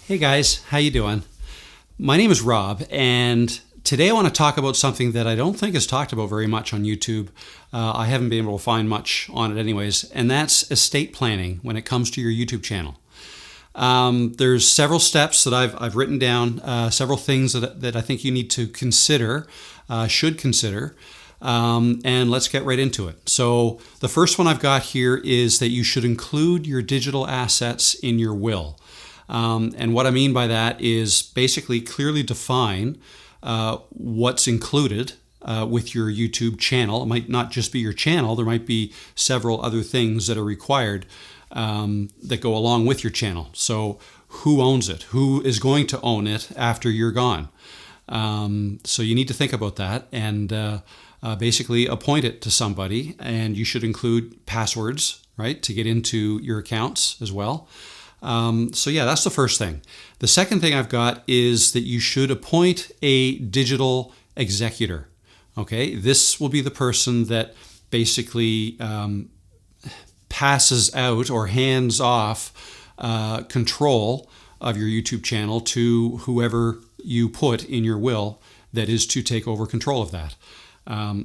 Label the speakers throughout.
Speaker 1: Hey guys, how you doing? My name is Rob, and today I want to talk about something that I don't think is talked about very much on YouTube. I haven't been able to find much on it anyways, and that's estate planning when it comes to your YouTube channel. There's several steps that I've written down, several things that I think you need to consider, should consider, and let's get right into it. So the first one I've got here is that you should include your digital assets in your will. And what I mean by that is basically clearly define what's included with your YouTube channel. It might not just be your channel. There might be several other things that are required that go along with your channel. So who owns it? Who is going to own it after you're gone? So you need to think about that and basically appoint it to somebody. And you should include passwords, right, to get into your accounts as well. So yeah, that's the first thing. The second thing I've got is that you should appoint a digital executor. Okay, this will be the person that basically passes out or hands off control of your YouTube channel to whoever you put in your will that is to take over control of that.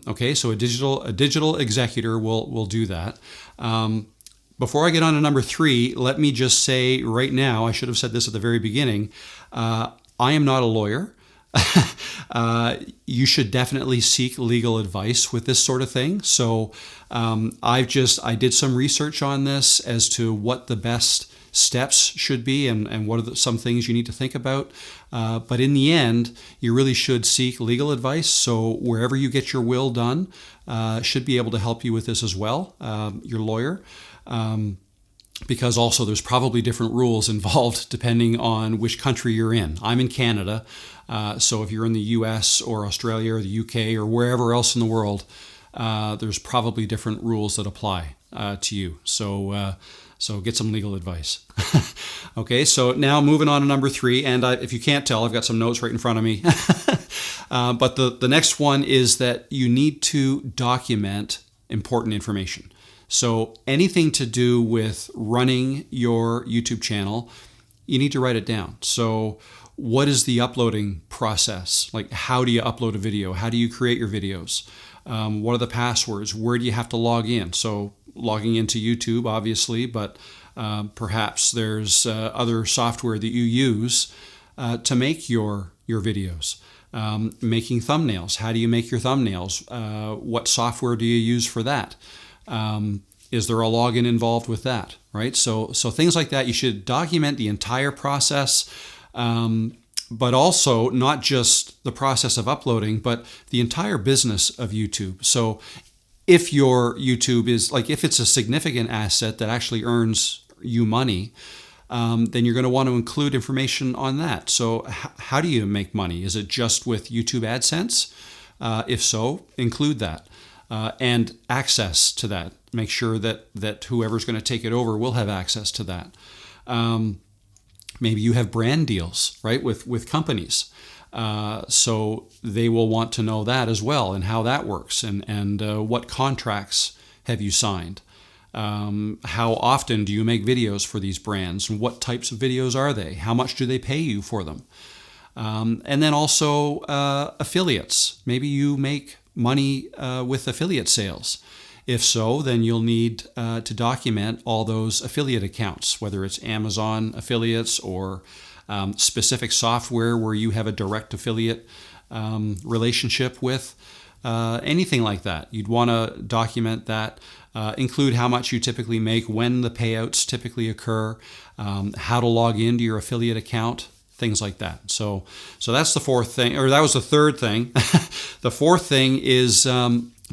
Speaker 1: Okay, so a digital executor will do that. Before I get on to number 3, let me just say right now, I should have said this at the very beginning, I am not a lawyer. You should definitely seek legal advice with this sort of thing. So I did some research on this as to what the best steps should be and what are some things you need to think about. But in the end, you really should seek legal advice. So wherever you get your will done should be able to help you with this as well, your lawyer. Because also there's probably different rules involved depending on which country you're in. I'm in Canada, so if you're in the US or Australia or the UK or wherever else in the world, there's probably different rules that apply to you. So get some legal advice. Okay, so now moving on to number 3, and if you can't tell, I've got some notes right in front of me. But the next one is that you need to document important information. So anything to do with running your YouTube channel, you need to write it down. So what is the uploading process? Like, how do you upload a video? How do you create your videos? What are the passwords? Where do you have to log in? So logging into YouTube, obviously, but perhaps there's other software that you use to make your videos. Making thumbnails. How do you make your thumbnails? What software do you use for that? Is there a login involved with that, right? So things like that, you should document the entire process, but also not just the process of uploading, but the entire business of YouTube. So if your YouTube is, like, if it's a significant asset that actually earns you money, then you're going to want to include information on that. So how do you make money? Is it just with YouTube AdSense? If so, include that. And access to that. Make sure that whoever's going to take it over will have access to that. Maybe you have brand deals, right, with companies. So they will want to know that as well and how that works and what contracts have you signed. How often do you make videos for these brands and what types of videos are they? How much do they pay you for them? And then also affiliates. Maybe you make money with affiliate sales. If so, then you'll need to document all those affiliate accounts, whether it's Amazon affiliates or specific software where you have a direct affiliate relationship with, anything like that. You'd want to document that, include how much you typically make, when the payouts typically occur, how to log into your affiliate account, things like that. So that's the fourth thing, or that was the third thing. The fourth thing is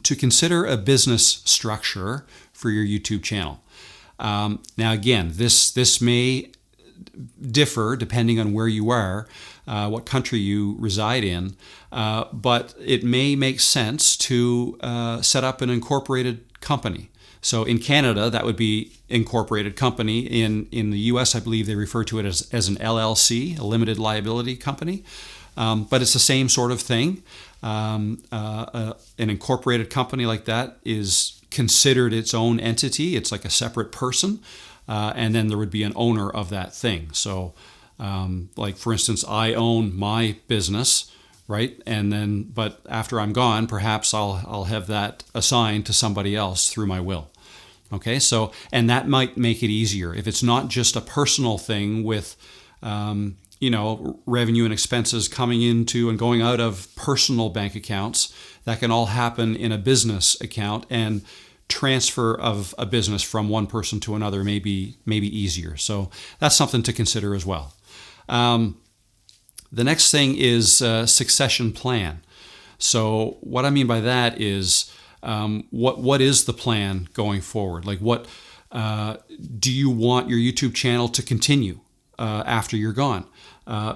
Speaker 1: to consider a business structure for your YouTube channel. Now, again, this may differ depending on where you are, what country you reside in, but it may make sense to set up an incorporated company. So in Canada, that would be incorporated company. In the US, I believe they refer to it as an LLC, a limited liability company. But it's the same sort of thing. An incorporated company like that is considered its own entity. It's like a separate person. And then there would be an owner of that thing. So Like for instance, I own my business, right? And then, but after I'm gone, perhaps I'll have that assigned to somebody else through my will. Okay, so, and that might make it easier if it's not just a personal thing with, revenue and expenses coming into and going out of personal bank accounts. That can all happen in a business account, and transfer of a business from one person to another may be easier. So that's something to consider as well. The next thing is succession plan. So what I mean by that is what is the plan going forward? Like what do you want your YouTube channel to continue after you're gone?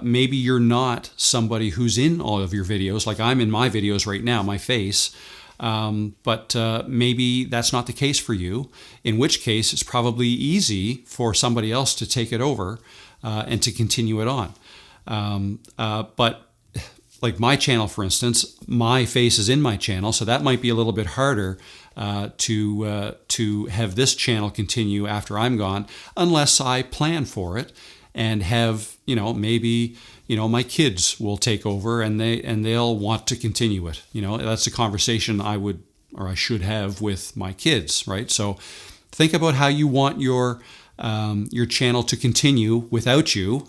Speaker 1: Maybe you're not somebody who's in all of your videos, like I'm in my videos right now, my face, but maybe that's not the case for you, in which case it's probably easy for somebody else to take it over and to continue it on. But like my channel, for instance, my face is in my channel, so that might be a little bit harder to have this channel continue after I'm gone, unless I plan for it and have, maybe, my kids will take over and they'll want to continue it. That's a conversation I should have with my kids, right? So think about how you want your channel to continue without you,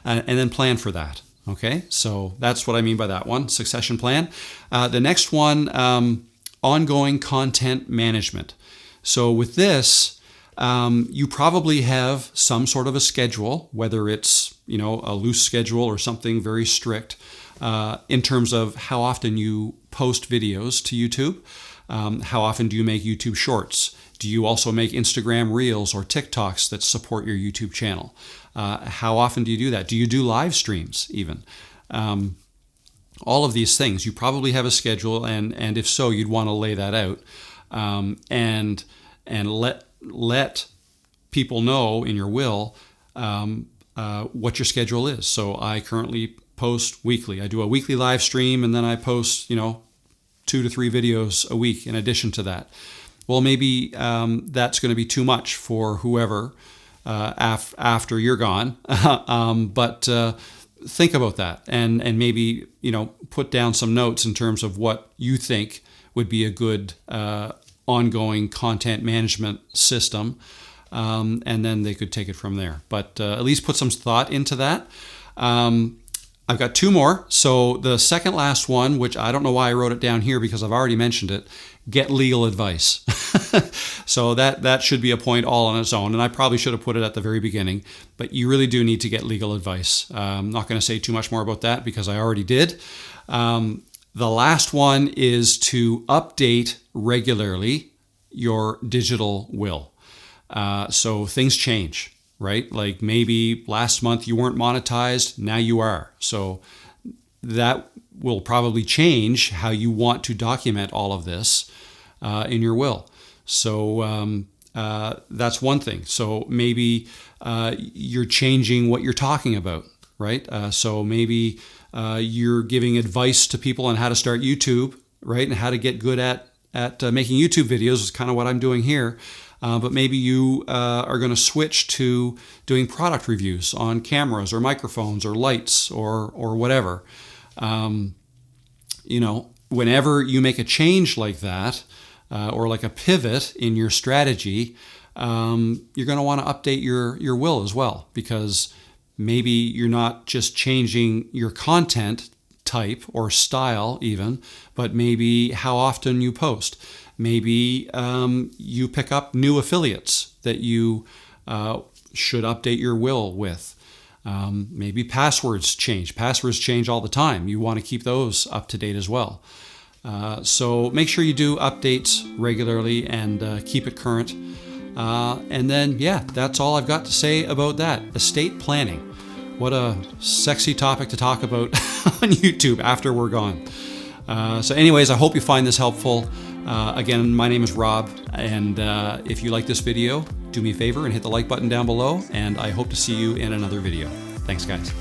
Speaker 1: and then plan for that. Okay, so that's what I mean by that one, succession plan. The next one, ongoing content management. So with this, you probably have some sort of a schedule, whether it's a loose schedule or something very strict, in terms of how often you post videos to YouTube. How often do you make YouTube Shorts? Do you also make Instagram Reels or TikToks that support your YouTube channel? How often do you do that? Do you do live streams even? All of these things, you probably have a schedule, and if so, you'd want to lay that out and let people know in your will what your schedule is. So I currently post weekly. I do a weekly live stream, and then I post 2 to 3 videos a week in addition to that. Well, maybe that's going to be too much for whoever after you're gone. But think about that, and maybe put down some notes in terms of what you think would be a good ongoing content management system, and then they could take it from there. But at least put some thought into that. I've got 2 more. So the second last one, which I don't know why I wrote it down here because I've already mentioned it, get legal advice. So that should be a point all on its own, and I probably should have put it at the very beginning, but you really do need to get legal advice. I'm not going to say too much more about that because I already did. The last one is to update regularly your digital will. So things change, right? Like maybe last month you weren't monetized, now you are. So that will probably change how you want to document all of this in your will. So that's one thing. So maybe you're changing what you're talking about, right? So maybe you're giving advice to people on how to start YouTube, right? And how to get good at making YouTube videos is kind of what I'm doing here. But maybe you are going to switch to doing product reviews on cameras or microphones or lights or whatever. Whenever you make a change like that, or like a pivot in your strategy, you're going to want to update your will as well, because maybe you're not just changing your content type or style even, but maybe how often you post. Maybe you pick up new affiliates that you should update your will with. Maybe passwords change. Passwords change all the time. You want to keep those up to date as well. So make sure you do updates regularly and keep it current. And then, that's all I've got to say about that. Estate planning. What a sexy topic to talk about on YouTube after we're gone. So anyways, I hope you find this helpful. Again, my name is Rob, and if you like this video, do me a favor and hit the like button down below, and I hope to see you in another video. Thanks, guys.